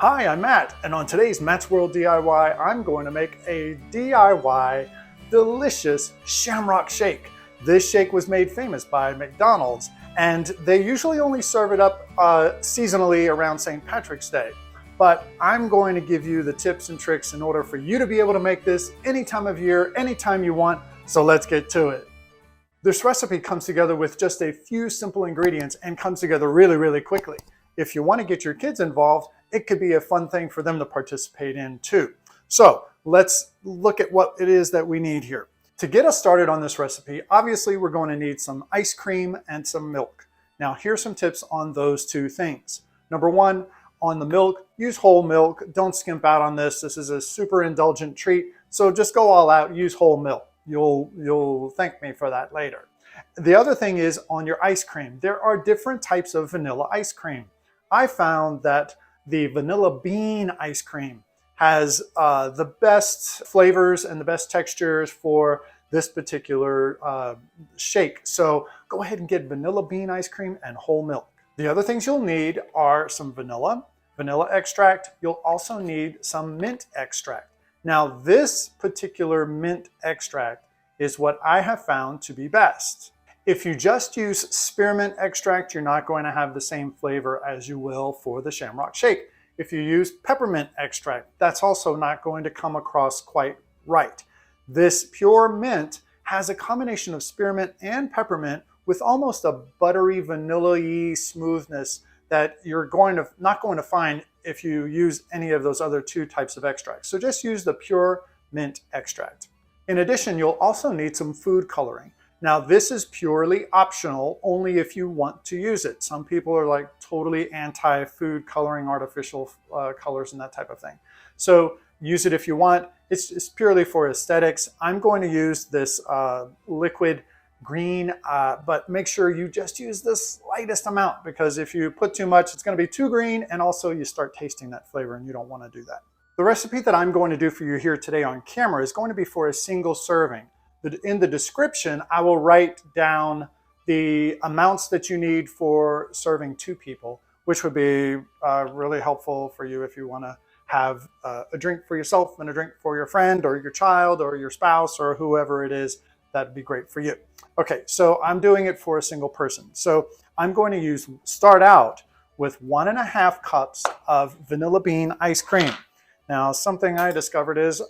Hi, I'm Matt, and on today's Matt's World DIY, I'm going to make a DIY delicious Shamrock Shake. This shake was made famous by McDonald's, and they usually only serve it up seasonally around St. Patrick's Day. But I'm going to give you the tips and tricks in order for you to be able to make this any time of year, anytime you want, so let's get to it. This recipe comes together with just a few simple ingredients and comes together really, really quickly. If you want to get your kids involved, it could be a fun thing for them to participate in too. So let's look at what it is that we need here. To get us started on this recipe, obviously we're going to need some ice cream and some milk. Now here's some tips on those two things. Number one, on the milk, use whole milk. Don't skimp out on this. This is a super indulgent treat. So just go all out, use whole milk. You'll thank me for that later. The other thing is on your ice cream. There are different types of vanilla ice cream. I found that the vanilla bean ice cream has the best flavors and the best textures for this particular shake. So go ahead and get vanilla bean ice cream and whole milk. The other things you'll need are some vanilla extract. You'll also need some mint extract. Now this particular mint extract is what I have found to be best. If you just use spearmint extract, you're not going to have the same flavor as you will for the Shamrock Shake. If you use peppermint extract, that's also not going to come across quite right. This pure mint has a combination of spearmint and peppermint with almost a buttery, vanilla-y smoothness that you're not going to find if you use any of those other two types of extracts. So just use the pure mint extract. In addition, you'll also need some food coloring. Now this is purely optional, only if you want to use it. Some people are like totally anti-food coloring, artificial colors and that type of thing. So use it if you want. It's purely for aesthetics. I'm going to use this liquid green, but make sure you just use the slightest amount, because if you put too much, it's going to be too green, and also you start tasting that flavor and you don't want to do that. The recipe that I'm going to do for you here today on camera is going to be for a single serving. In the description, I will write down the amounts that you need for serving 2 people, which would be really helpful for you if you want to have a drink for yourself and a drink for your friend or your child or your spouse or whoever it is. That'd be great for you. Okay, so I'm doing it for a single person. So I'm going to start out with 1.5 cups of vanilla bean ice cream. Now, something I discovered is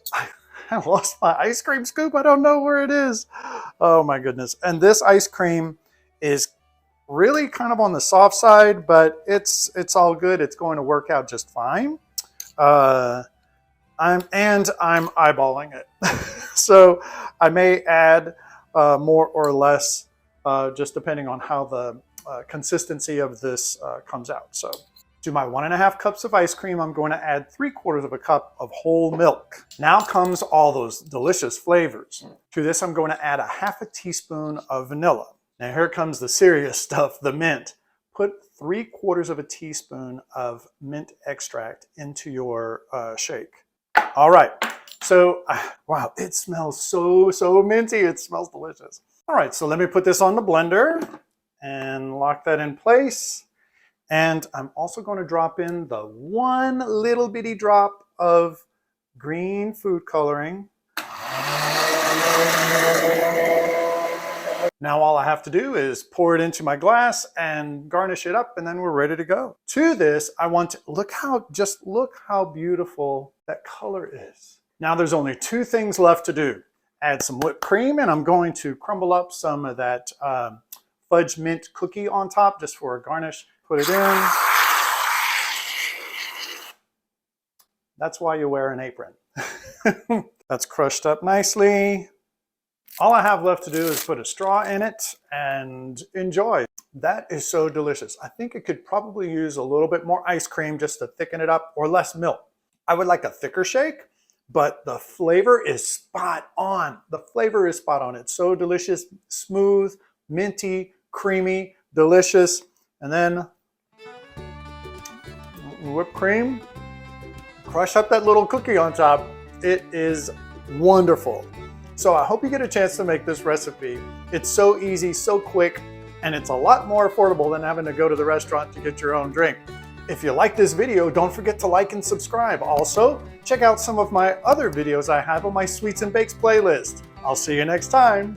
I lost my ice cream scoop. I don't know where it is. Oh my goodness. And this ice cream is really kind of on the soft side, but it's all good. It's going to work out just fine. I'm eyeballing it. So I may add more or less just depending on how the consistency of this comes out. So to my 1.5 cups of ice cream, I'm going to add 3/4 of a cup of whole milk. Now comes all those delicious flavors. To this, I'm going to add 1/2 teaspoon of vanilla. Now here comes the serious stuff, the mint. Put 3/4 teaspoon of mint extract into your shake. All right, so wow, it smells so minty. It smells delicious. All right, so let me put this on the blender and lock that in place. And I'm also going to drop in the 1 little bitty drop of green food coloring. Now all I have to do is pour it into my glass and garnish it up, and then we're ready to go. To this, I want to look how beautiful that color is. Now there's only 2 things left to do. Add some whipped cream, and I'm going to crumble up some of that fudge mint cookie on top just for a garnish. Put it in. That's why you wear an apron. That's crushed up nicely. All I have left to do is put a straw in it and enjoy. That is so delicious. I think it could probably use a little bit more ice cream just to thicken it up, or less milk. I would like a thicker shake, but the flavor is spot on. The flavor is spot on. It's so delicious, smooth, minty, creamy, delicious. And then whipped cream, crush up that little cookie on top. It is wonderful. So I hope you get a chance to make this recipe. It's so easy, so quick, and it's a lot more affordable than having to go to the restaurant to get your own drink. If you like this video, don't forget to like and subscribe. Also, check out some of my other videos I have on my Sweets and Bakes playlist. I'll see you next time.